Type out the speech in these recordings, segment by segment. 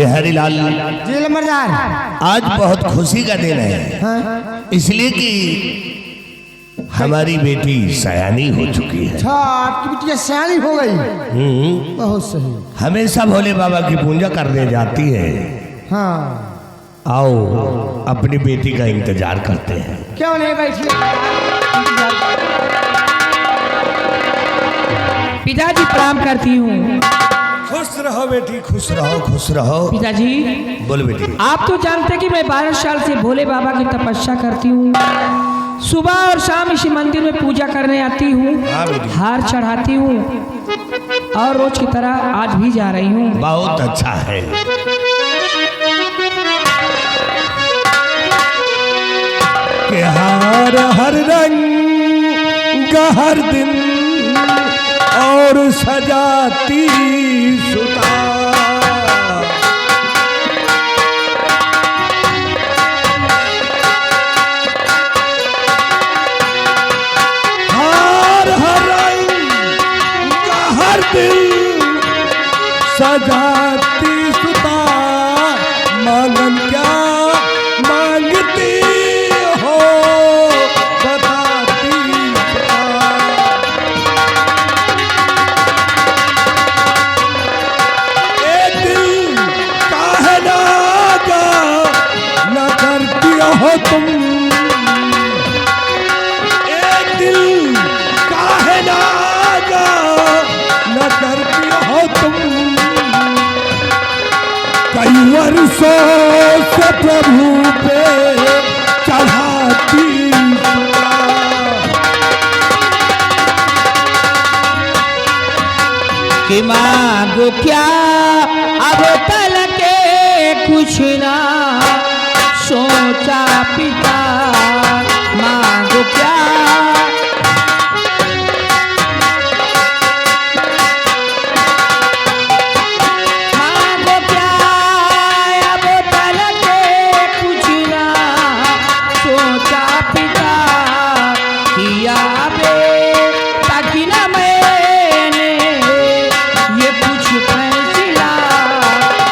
बिहारी लाल जी लंबरदार, आज बहुत खुशी का दिन है। हाँ? इसलिए कि हमारी बेटी सयानी हो चुकी है। अच्छा, आपकी बिटिया सयानी हो गई। बहुत सही। हमेशा भोले बाबा की पूजा करने जाती है। हाँ, आओ अपनी बेटी का इंतजार करते हैं। क्यों नहीं बैठिए। पिताजी प्रणाम करती हूँ। खुश रहो बेटी, खुश रहो, खुश रहो। पिताजी बोल बेटी। आप तो जानते कि मैं 12 साल से भोले बाबा की तपस्या करती हूँ। सुबह और शाम इसी मंदिर में पूजा करने आती हूँ, हाँ बेटी। हार चढ़ाती हूँ और रोज की तरह आज भी जा रही हूँ। बहुत अच्छा है। कि हार हर रंग हर दिन और सजाती सुता, हार हर रंग हर दिन सजाती सुता, मांगन क्या मांगती हो बताती सुता। एक दिल काहे नागा न करती हो तुम, एक दिल काहे नागा न करती हो तुम, कई वर्षों से प्रभु पे चढ़ाती सुता। कि मांगो क्या अब तल के कुछ ना सोचा पिता, मांगो क्या मांगो क्या अब तल के कुछ ना सोचा पिता, किया बे ताकि ना मैंने ये कुछ फैसला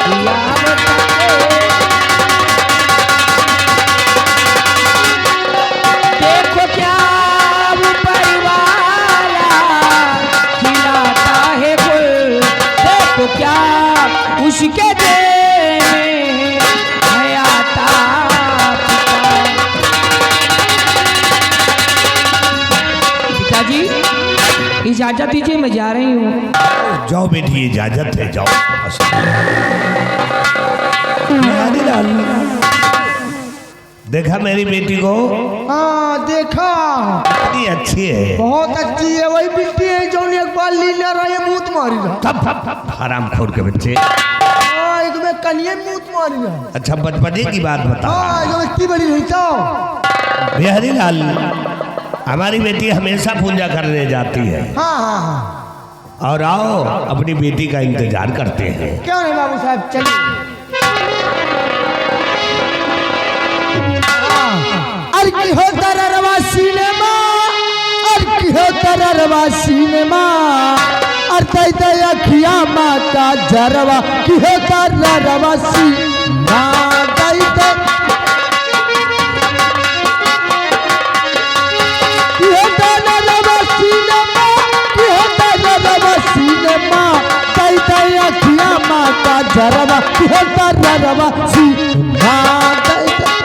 किया बताए। देखो क्या ऊपर वाला खिलाता है गुल, देखो क्या उसके देह में है आता पिताजी इजाजत दीजिए, मैं जा रही हूँ। जाओ बेटी, इजाजत है, जाओ। बिहारी लाल, देखा मेरी बेटी को? हाँ देखा, कितनी अच्छी है। बहुत अच्छी है। वही बिट्टी है जो एक बार लीला रहा मूत मारी रहा। तब हराम खोर के बच्चे। हाँ, एक में कनिए मूत मारी रहा। अच्छा बचपने की बात बता। हाँ, जो इतनी बड़ी रही तो। बिहारी लाल, हमारी बेटी हमेशा पूजा करने जाती है। हाँ हाँ हाँ, और आओ अपनी बेटी का इंतजार करते हैं। क्यों नहीं बाबू साहब, चलिए। अरे की हो तररवा सिनेमा, अरे की हो तररवा सिनेमा, अरे दई दई अखिया माँ का जरवा, की हो तररवा सिनेमा, दई दई की हो तररवा सिनेमा, की हो तररवा सिनेमा, दई दई अखिया माँ का जरवा, की हो तररवा सिनेमा, दई दई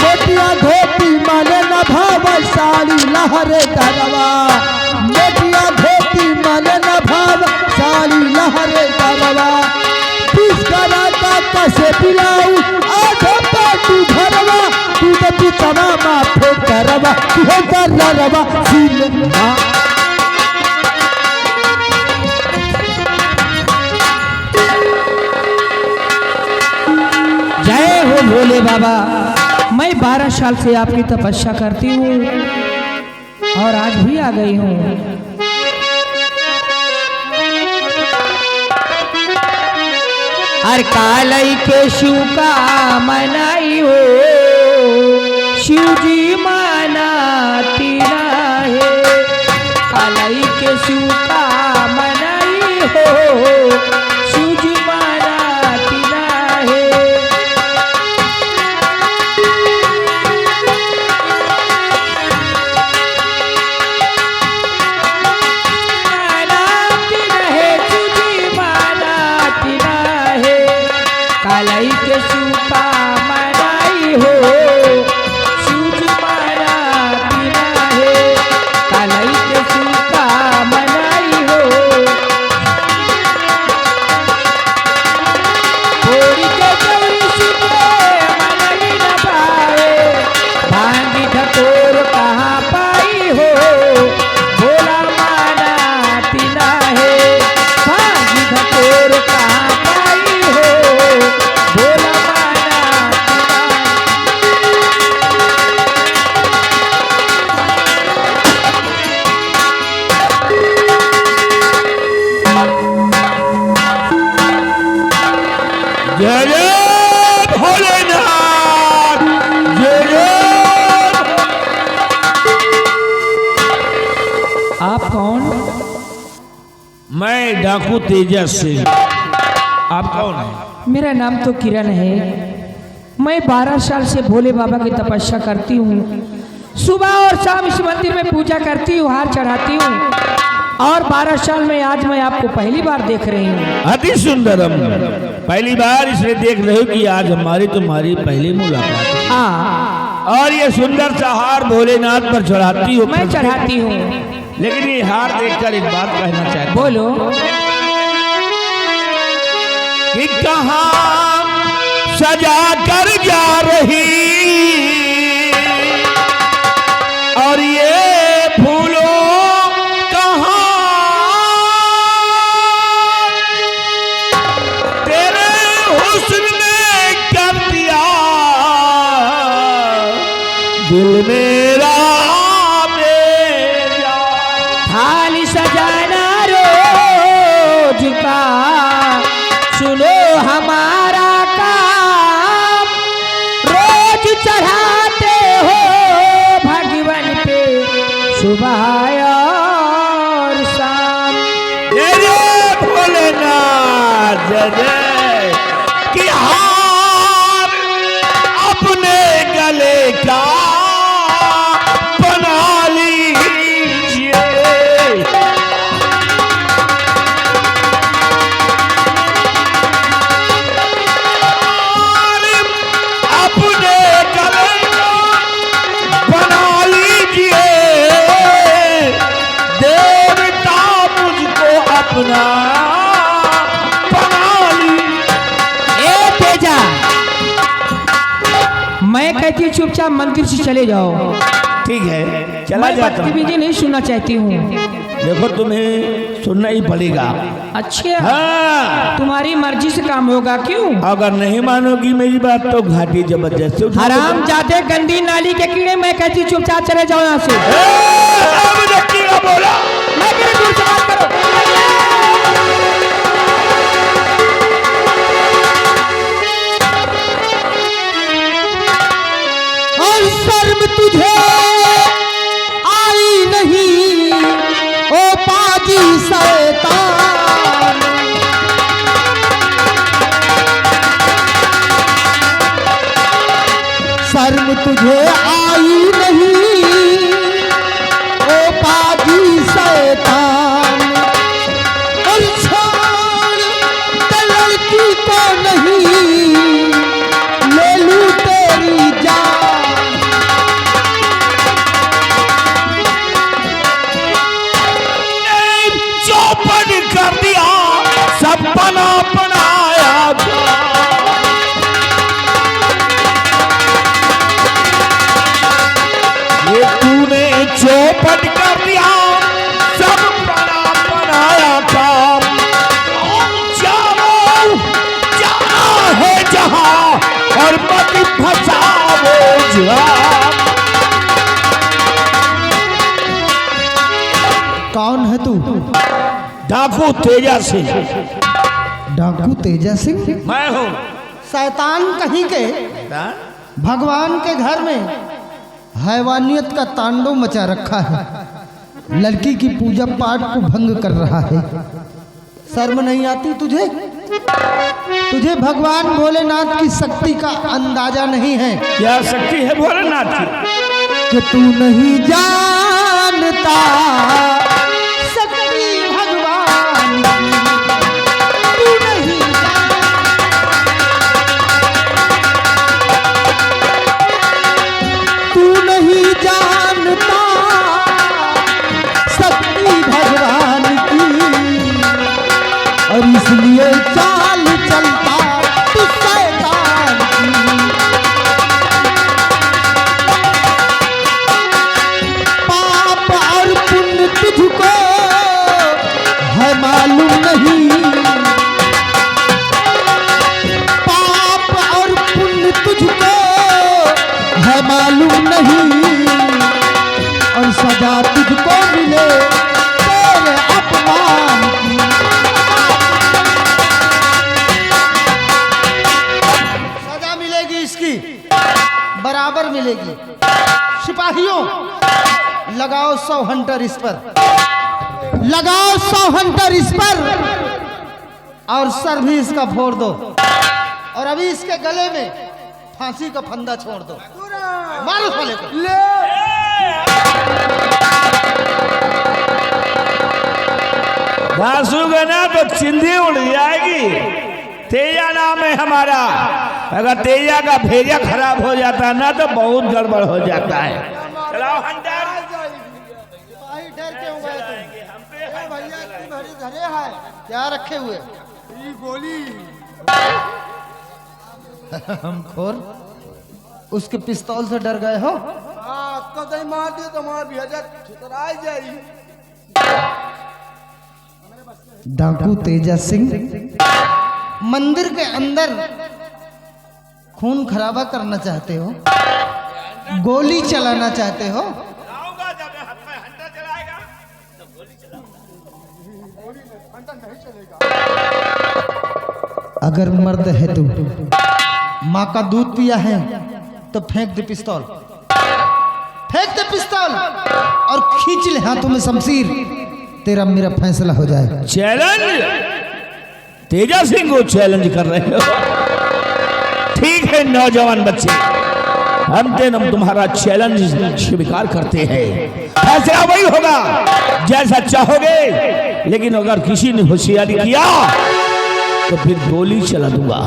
मोटिया धोती माने न भाव साड़ी लहरे दरवा, मोटिया धोती माने न भाव साड़ी लहरे दरवा, किस करा का कैसे पिलाऊ आधा पाटू भरवा, तू तो पिचवा माथे करवा, तू हो दरवा सिनेमा। जय हो भोले बाबा। मैं 12 साल से आपकी तपस्या करती हूँ और आज भी आ गई हूँ। हर कालई के शिव का मनाई हो, शिव जी मनाती रहे, कालई के शिव का मनाई हो, आप कौन? मैं डाकू तेजस सिंह। आप कौन है? मेरा नाम तो किरण है। मैं 12 साल से भोले बाबा की तपस्या करती हूँ। सुबह और शाम इस मंदिर में पूजा करती हूँ, हार चढ़ाती हूँ। और 12 साल में आज मैं आपको पहली बार देख रही हूँ। अति सुंदरम। पहली बार इसलिए देख रहे हो कि आज हमारी तुम्हारी पहली मुलाकात है। हाँ, और ये सुंदर सा हार भोलेनाथ पर चढ़ाती हो? मैं चढ़ाती हूँ। लेकिन ये हार देखकर एक बात कहना चाहता हूं बोलो। कि कहाँ सजा कर जा रही और ये फूलों कहाँ तेरे हुस्न ने कर दिया दिल मेरा थाली सजाना रोज का सुनो हमारा काम, रोज चढ़ाते हो भगवान पे सुबह और शाम। जय भोलेनाथ जय कि हार अपने गले का बना लीजिए। अपने गले का बना लीजिए, देवता मुझको अपना बना लीजिए। ए तेजा, मैं कहती हूँ चुपचाप मंदिर से चले जाओ। ठीक है, चला मैं जाता हूँ। बदतमीजी नहीं सुनना चाहती हूँ। देखो तुम्हें सुनना ही पड़ेगा। अच्छा, हाँ, तुम्हारी मर्जी से काम होगा। क्यों? अगर नहीं मानोगी मेरी बात तो घाटी जबरदस्ती उठा हराम जाते गंदी नाली के कीड़े। मैं कहती हूँ चुपचाप चले जाओ यहाँ से। मुझे कीड़ा बोला। मैं कह रही हूँ, दूर से बात करो। और शर्म तुझे आई नहीं ओ पाजी शैतान, शर्म तुझे आई नहीं ओ पाजी शैतान। और छोड़ दे लड़की को नहीं ले लूं तेरी जान। चौपट कर दिया सब बना बनाया था। ये तूने चौपट कर दिया सब बना बनाया था। जाओ जाना है जहां और मत फंसाओ जहां। कौन है तू? डाकू तेजा सिंह। डाकू तेजा सिंह? मैं हूँ। शैतान कहीं के भगवान के घर में हैवानियत का तांडव मचा रखा है। लड़की की पूजा पाठ को भंग कर रहा है। शर्म नहीं आती तुझे? तुझे भगवान भोलेनाथ की शक्ति का अंदाजा नहीं है क्या शक्ति है भोलेनाथ की? कि तू नहीं जानता शक्ति भगवान की। तू नहीं तू नहीं जानता शक्ति भगवान की, और इसलिए चाल चलता तू शैतान की। पाप और पुण्य तुझको है मालूम नहीं, पाप और पुण्य तुझको है मालूम नहीं, और सजा तुझको मिले तेरे अपमान की। सजा मिलेगी इसकी, बराबर मिलेगी। सिपाहियों लगाओ 100 हंटर इस पर। लगाओ 100 हंटर इस पर और सर भी इसका फोड़ दो और अभी इसके गले में फांसी का फंदा छोड़ दो। मारो साले को। घासूगा ना तो चिंधी उड़ जाएगी। तेजा नाम है हमारा, अगर तेजा का भेजा खराब हो जाता है ना तो बहुत गड़बड़ हो जाता है। चलाओ हंटर। डर क्यों गए तुम? भैया इतनी बड़ी घरे है क्या रखे हुए? गोली हम खोर उसके पिस्तौल से डर गए हो? कदई मार दिए तो हमारा भेजा ठुकराई जाई। डाकू तेजा सिंह मंदिर के अंदर खून खराबा करना चाहते हो, गोली चलाना चाहते हो? अगर मर्द है तू, माँ का दूध पिया है तो फेंक दे पिस्तौल, फेंक दे पिस्तौल और खींच ले हाथों में शमशीर। तेरा मेरा फैसला हो जाए। चैलेंज तेजा सिंह को चैलेंज कर रहे हो? ठीक है नौजवान बच्चे, हम तुम्हारा चैलेंज स्वीकार करते हैं। फैसला वही होगा जैसा चाहोगे, लेकिन अगर किसी ने होशियारी किया तो फिर गोली चला दूंगा।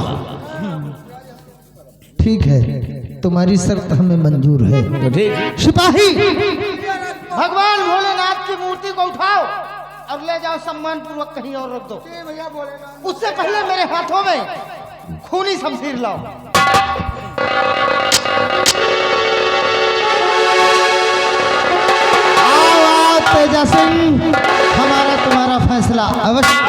ठीक है, तुम्हारी शर्त हमें मंजूर है। तो ठीक। सिपाही भगवान भोलेनाथ की मूर्ति को उठाओ और ले जाओ सम्मान पूर्वक कहीं और रख दो। भैया बोले उससे पहले मेरे हाथों में खूनी शमशीर लाओ। आओ तेजा सिंह, हमारा तुम्हारा फैसला अवश्य।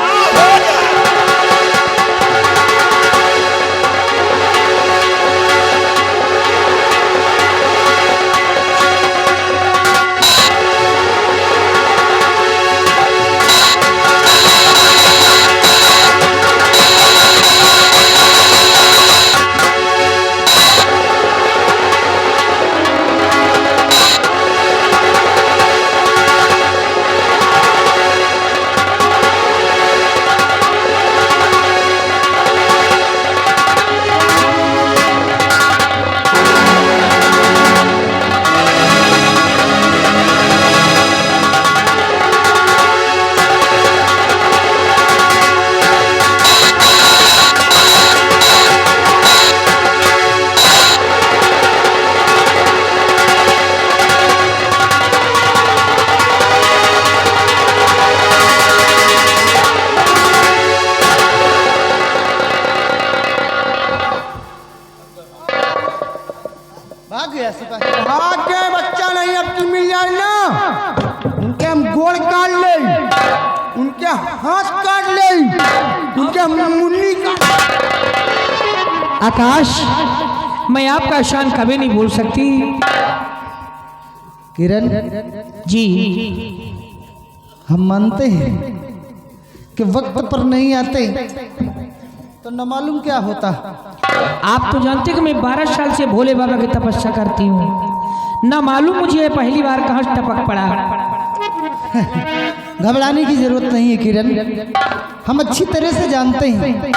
भाग्य बच्चा नहीं अब की मिल जाए ना, उनके हम गोड़ काट ले, उनके हाथ काट ले, उनके मुन्नी का। आकाश, मैं आपका शान कभी नहीं भूल सकती। किरण जी, हम मानते हैं कि वक्त पर नहीं आते तो न मालूम क्या होता। आप तो जानते कि मैं 12 साल से भोले बाबा की तपस्या करती हूँ, ना मालूम मुझे पहली बार कहाँ टपक पड़ा। घबराने की जरूरत नहीं है किरण, हम अच्छी तरह से जानते हैं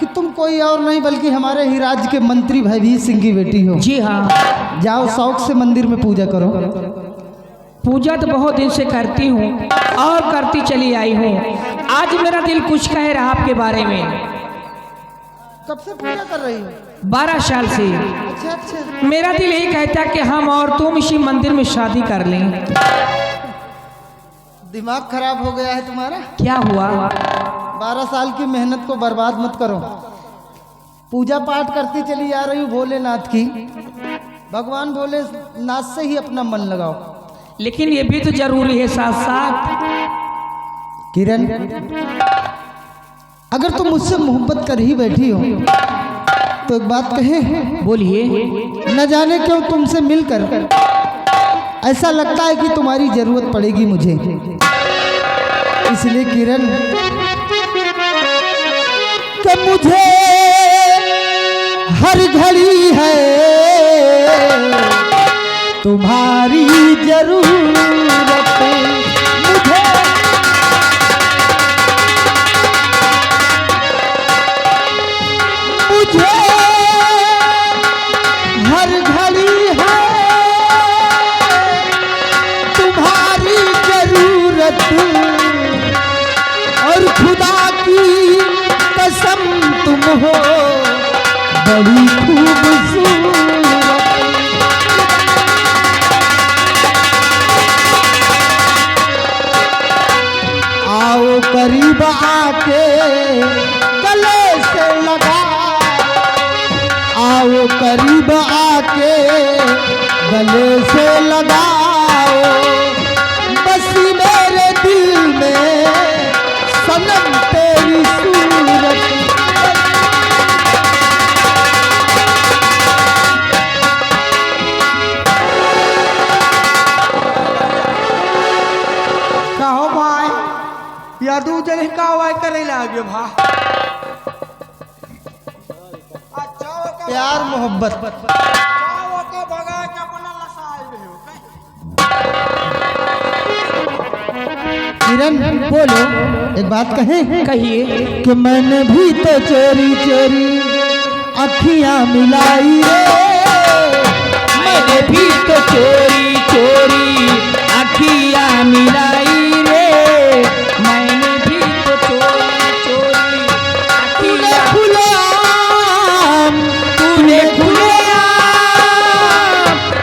कि तुम कोई और नहीं बल्कि हमारे ही राज्य के मंत्री भयभीत सिंह की बेटी हो। जी हाँ। जाओ शौक से मंदिर में पूजा करो। पूजा तो बहुत दिन से करती हूँ और करती चली आई हूँ। आज मेरा दिल कुछ कह रहा आपके बारे में। कब से पूजा कर रही हो? 12 साल से। अच्छा। मेरा दिल यही कहता कि हम और तुम इसी मंदिर में शादी कर लें। दिमाग खराब हो गया है तुम्हारा? क्या हुआ? 12 साल की मेहनत को बर्बाद मत करो। पूजा पाठ करती चली आ रही हूँ भोलेनाथ की, भगवान भोलेनाथ से ही अपना मन लगाओ। लेकिन ये भी तो जरूरी है साथ साथ। किरण, अगर तुम मुझसे मोहब्बत कर ही बैठी हो तो एक बात कहे। बोलिए। न जाने क्यों तुमसे मिलकर ऐसा लगता है कि तुम्हारी जरूरत पड़ेगी मुझे। इसलिए किरण, कि मुझे हर घड़ी है तुम्हारी जरूरत, मुझे हो बड़ी खूबसूरत। आओ करीब आके गले से लगा, आओ करीब आके गले से लगाओ, बसी मेरे दिल में सनम तेरी सूरत। कहो भाई यादू जने का वाई करे लागे भा अच्छा ओके प्यार मोहब्बत ओके भगा के अपना लसाई में हो किरण बोलो एक बात कहें, कहिए। कि मैंने भी तो चोरी चोरी अखियां मिलाई रे, मैंने भी तो चोरी चोरी अखियां मिलाई रे, मैंने भी तो चोरी चोरी तूने अखियां, खुलेआम तूने खुलेआम,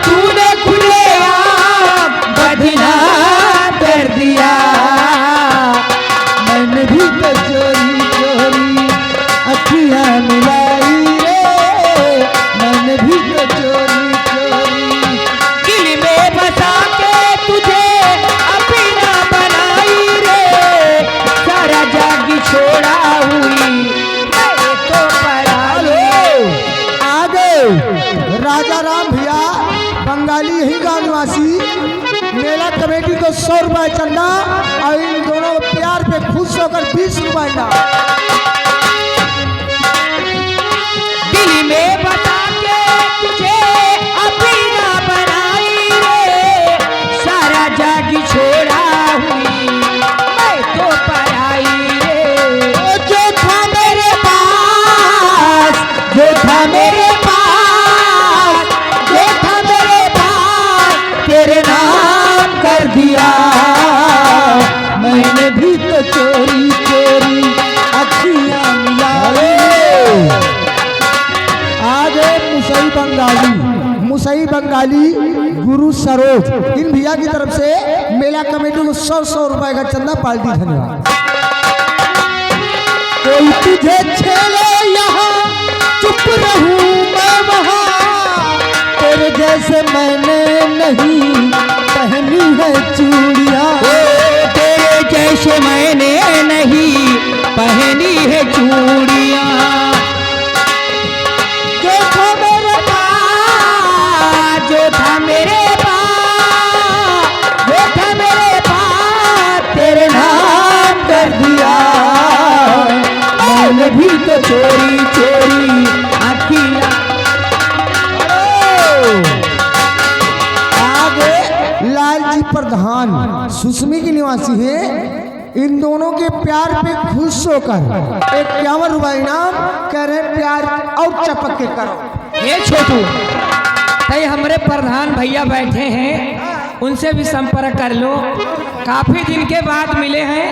तूने खुलेआम बदनाम कर दिया। मैंने भी तो चोरी चोरी अखियां मिलाई रे, मैंने भी तो चोरी चोरी। दिल में बसा के तुझे अपना बनाई रे, सारा जागी छोड़ा हुई मैं तो पराई। आगे राजा राम भैया बंगाली यही गांव निवासी, मेला कमेटी को 100 रुपए चंदा और इन दोनों प्यार पे खुश होकर 20 रुपए का। दिल में बसा के तुझे अपना बनाई रे, सारा जागी छोड़ा हुई मैं तो पराई रे। जो था मेरे पास, जो था मेरे पास, जो था मेरे पास तेरे नाम कर दिया। मैंने भी तो चोरी चोरी अखियां मिलाई। आगे मुसई बंगाली गुरु सरोज, इन भैया की तरफ से मेला कमेटी को 100 रुपए का चंदा पार्टी। धन्यवाद। कोई तुझे छेड़े यहाँ चुप रहूं मैं वहाँ, तेरे जैसे मैंने नहीं पहनी है चूड़ियाँ, तेरे जैसे मैंने नहीं पहनी है चूड़ियाँ। जो था मेरे पास, जो था मेरे पास, जो था मेरे पास तेरे नाम कर दिया। मैंने भी तो चोरी चोरी अखियाँ। आगे लालजी प्रधान सुसमी की निवासी है, इन दोनों के प्यार पे खुश होकर 51 रुपए इनाम कह रहे हैं, प्यार और चपक के करो। ये छोटू तय हमारे प्रधान भैया बैठे हैं, उनसे भी संपर्क कर लो। काफी दिन के बाद मिले हैं,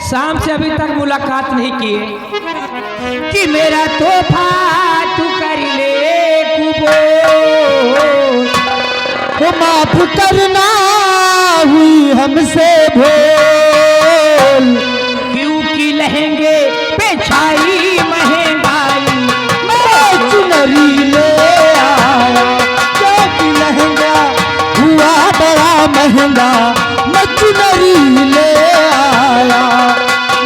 शाम से अभी तक मुलाकात नहीं किए। कि मेरा तोहफा तू कर ले कुबोल, वो माफ करना हुई हमसे भूल, क्योंकि लहंगे पे छाई महंगाई। मैं चुनरी ले आया, क्योंकि लहंगा हुआ बड़ा महंगा, मैं चुनरी ले आया,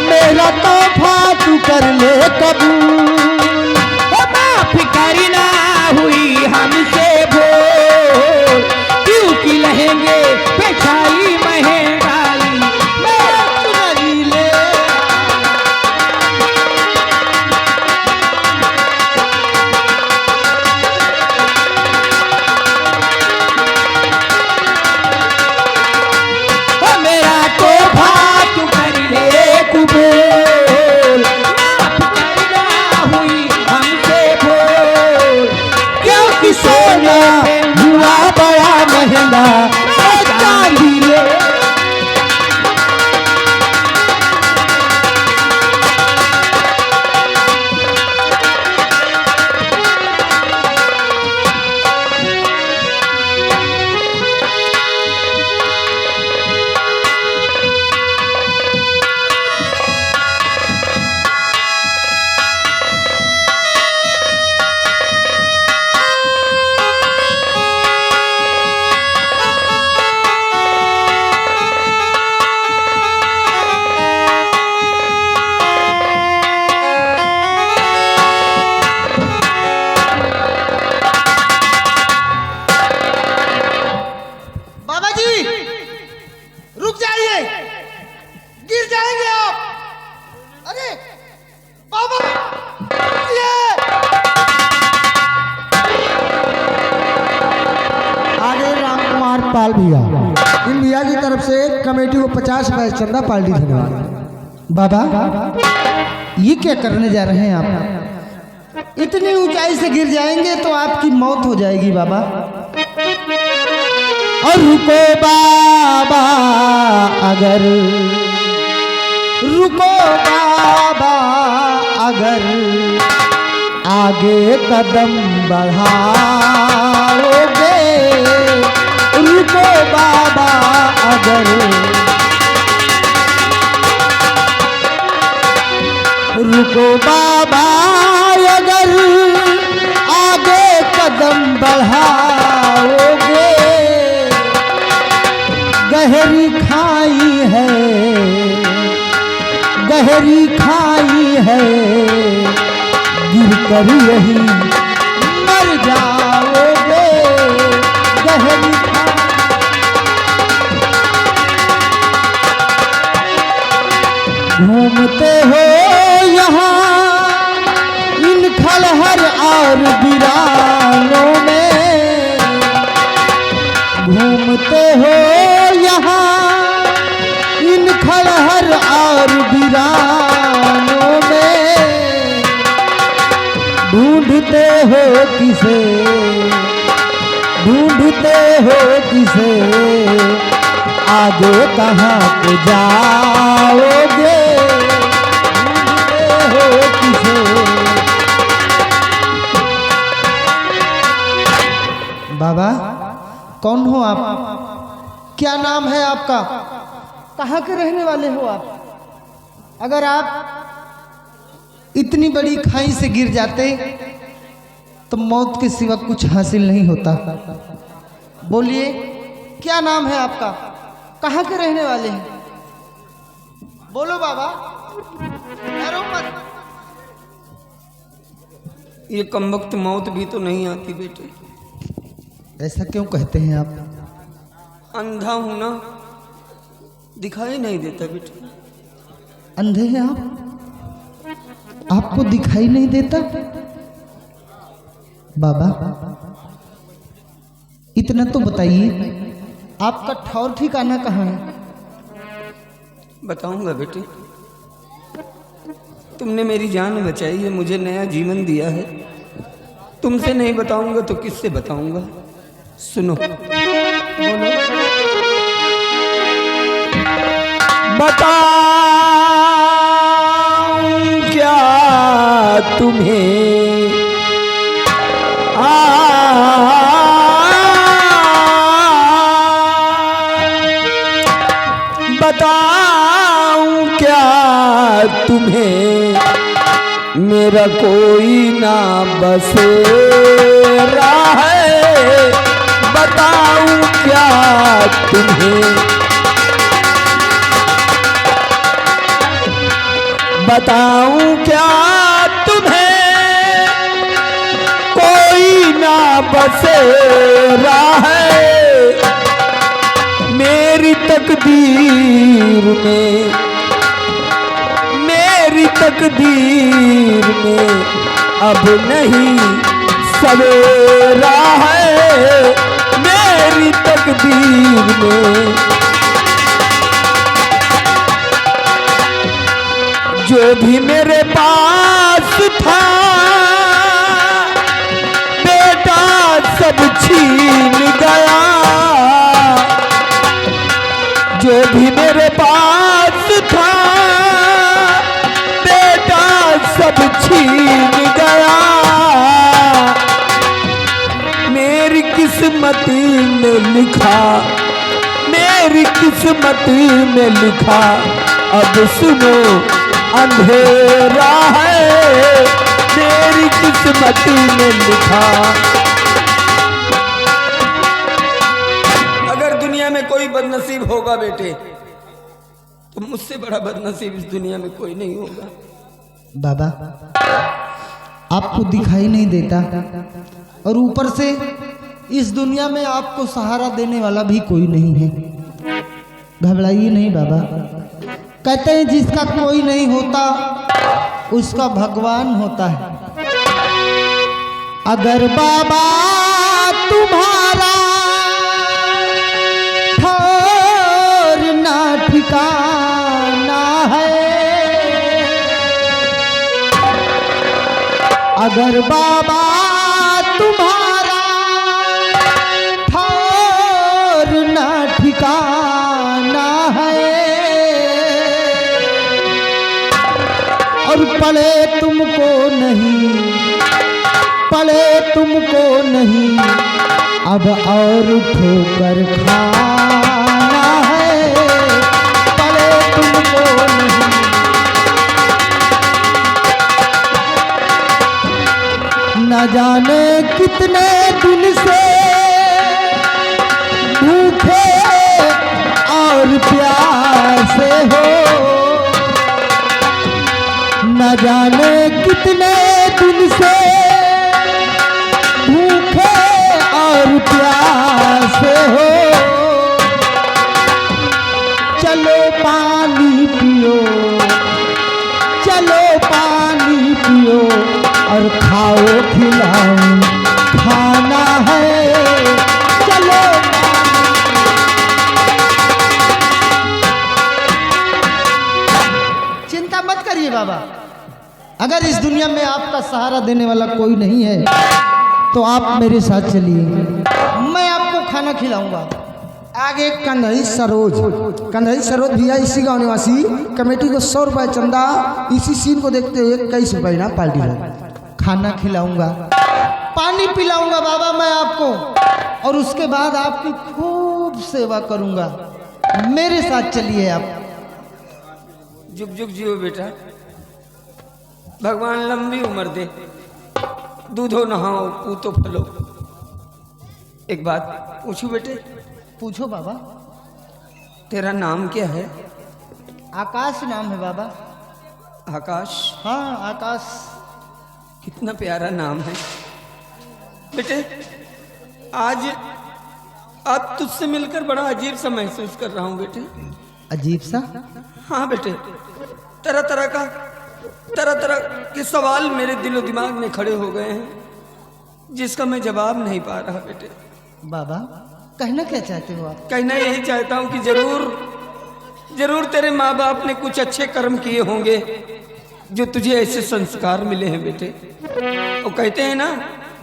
मेरा तोहफा तू कर ले कबूल। माफ करना हुई हमसे भूल, क्योंकि लहंगे पे छाई महंगाई। मैं गोपाल भैया, इन भैया की तरफ से कमेटी को 50 पैसे चंदा पार्टी धन्यवाद। बाबा ये क्या करने जा रहे हैं आप? इतनी ऊंचाई से गिर जाएंगे तो आपकी मौत हो जाएगी बाबा। और रुको बाबा, अगर रुको बाबा, अगर आगे कदम बढ़ाओगे, रुको बाबा, अगर रुको बाबा, अगर आगे कदम बढ़ाओगे, गहरी खाई है, गहरी खाई है, गिर कर यही मर जाओगे, गहरी खाई। घूमते हो यहाँ इन खलहर और वीरानों में, घूमते हो यहाँ इन खलहर और वीरानों में, ढूंढते हो किसे, ढूंढते हो किसे, आगे कहाँ को जाओगे, ढूंढते हो किसे। बाबा कौन हो आप? क्या नाम है आपका? कहाँ के रहने वाले हो आप? अगर आप इतनी बड़ी खाई से गिर जाते तो मौत के सिवा कुछ हासिल नहीं होता। बोलिए क्या नाम है आपका? कहाँ के रहने वाले हैं? बोलो बाबा, डरो मत। ये कमबख्त मौत भी तो नहीं आती बेटे। ऐसा क्यों कहते हैं आप? अंधा हूं ना, दिखाई नहीं देता बेटे। अंधे हैं आप? आपको दिखाई नहीं देता? बाबा इतना तो बताइए, आपका ठौर ठिकाना कहाँ है? बताऊंगा बेटे, तुमने मेरी जान बचाई है, मुझे नया जीवन दिया है। तुमसे नहीं बताऊंगा तो किससे बताऊंगा? सुनो। बोलो। बताऊं क्या तुम्हें, बताऊं क्या तुम्हें, मेरा कोई ना बसेरा है। बताऊं क्या तुम्हें, बताऊं क्या तुम्हें, कोई ना बसेरा है। मेरी तकदीर में, मेरी तकदीर में अब नहीं सवेरा है। मेरी तकदीर में जो भी मेरे पास था बेटा सब छीन गया, जो भी मेरे पास था बेटा सब छीन गया। मेरी किस्मत में लिखा, मेरी किस्मत में लिखा, अब सुनो अंधेरा है। मेरी किस्मत में लिखा। अगर दुनिया में कोई बदनसीब होगा बेटे तो मुझसे बड़ा बदनसीब इस दुनिया में कोई नहीं होगा। बाबा आपको दिखाई नहीं देता और ऊपर से इस दुनिया में आपको सहारा देने वाला भी कोई नहीं है। घबराइए नहीं बाबा। कहते हैं जिसका कोई नहीं होता उसका भगवान होता है। अगर बाबा तुम्हारा अगर बाबा तुम्हारा ठहरना ठिकाना है और पड़े तुमको नहीं अब और ठोकर खाना है, पड़े तुमको नहीं। न जाने कितने दिन से भूखे और प्यासे हो, न जाने कितने दिन से भूखे और प्यासे हो। चलो पानी पियो, चलो पानी पियो और खाओ खिलाओ खाना है, चलो। चिंता मत करिए बाबा, अगर इस दुनिया में आपका सहारा देने वाला कोई नहीं है तो आप मेरे साथ चलिए, मैं आपको खाना खिलाऊंगा। आगे कन्हई सरोज भैया इसी गांव निवासी, कमेटी को 100 रुपये चंदा, इसी सीन को देखते हुए 21 रुपये ना पार्टी है। खाना खिलाऊंगा, पानी पिलाऊंगा बाबा मैं आपको, और उसके बाद आपकी खूब सेवा करूंगा। मेरे साथ चलिए आप। जुग जुग जियो बेटा, भगवान लंबी उम्र दे, दूधो नहाओ पूतो फलो। एक बात पूछूं बेटे? पूछो बाबा। तेरा नाम क्या है? आकाश नाम है बाबा। आकाश? हाँ आकाश। कितना प्यारा नाम है बेटे। आज तुझसे मिलकर बड़ा अजीब सा महसूस कर रहा हूँ बेटे। अजीब सा? हाँ बेटे, तरह तरह के सवाल मेरे दिलो दिमाग में खड़े हो गए हैं, जिसका मैं जवाब नहीं पा रहा बेटे। बाबा कहना क्या चाहते हो आप? कहना यही चाहता हूँ कि जरूर तेरे माँ बाप ने कुछ अच्छे कर्म किए होंगे जो तुझे ऐसे संस्कार मिले हैं बेटे। वो कहते हैं ना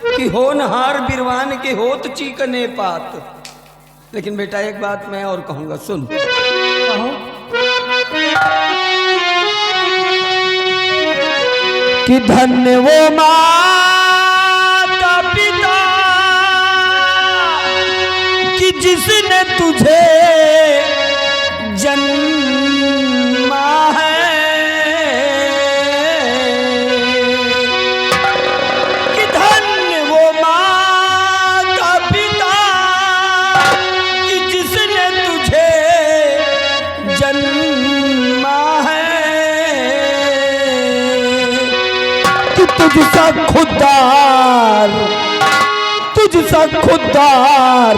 कि होनहार बिरवान के होत चीकने पात। लेकिन बेटा एक बात मैं और कहूंगा, सुन। कहो। कि धन्य वो माता पिता कि जिसने तुझे जन्मा है, कि धन्य वो माता पिता कि जिसने तुझे जन्मा है, कि तुझसा खुददार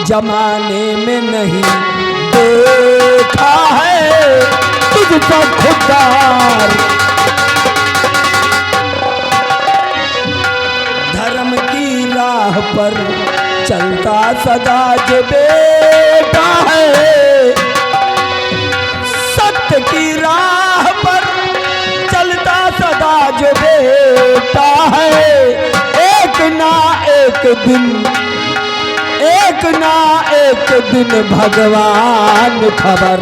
जमाने में नहीं देखा है, तुझसा खुददार। धर्म की राह पर चलता सदा जो बेटा है, सत्य की राह पर चलता सदा जो बेटा है, एक ना एक दिन भगवान खबर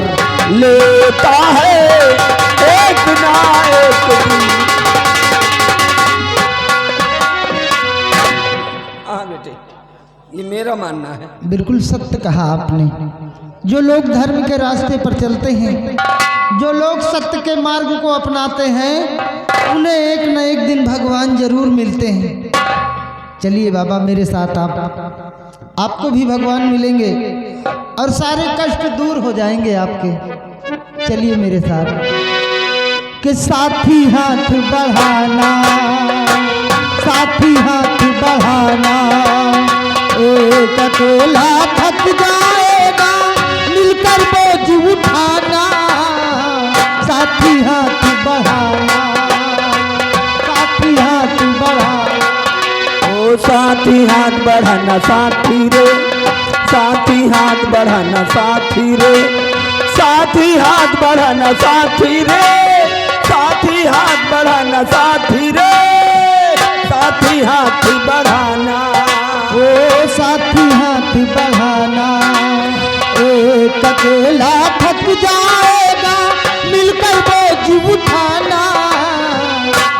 लेता है, एक ना एक दिन। हाँ बेटे, ये मेरा मानना है। बिल्कुल सत्य कहा आपने। जो लोग धर्म के रास्ते पर चलते हैं, जो लोग सत्य के मार्ग को अपनाते हैं, उन्हें एक न एक दिन भगवान जरूर मिलते हैं। चलिए बाबा मेरे साथ, आपको भी भगवान मिलेंगे और सारे कष्ट दूर हो जाएंगे आपके। चलिए मेरे साथ। कि साथी हाथ बढ़ाना, साथी हाथ बढ़ाना, एक अकेला थक जाएगा मिलकर बोझ उठाना। साथी हाथ बढ़ाना, साथी हाथ बढ़ाना, ओ साथी हाथ बढ़ाना साथी रे, साथी हाथ बढ़ाना साथी रे, साथी हाथ बढ़ाना साथी रे, साथी हाथ बढ़ाना साथी रे। साथी हाथ बढ़ाना, ओ साथी हाथ बढ़ाना, एक अकेला थक जाएगा मिलकर बोझ उठाना,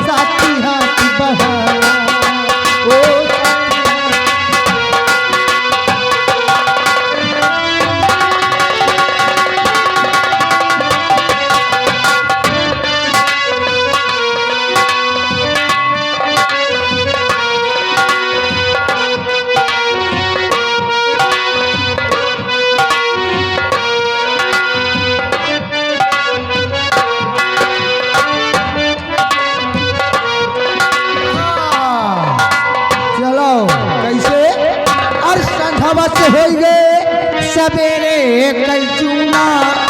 साथी हाथ बढ़ाना, ओ से हो गए सवेरे कल चूना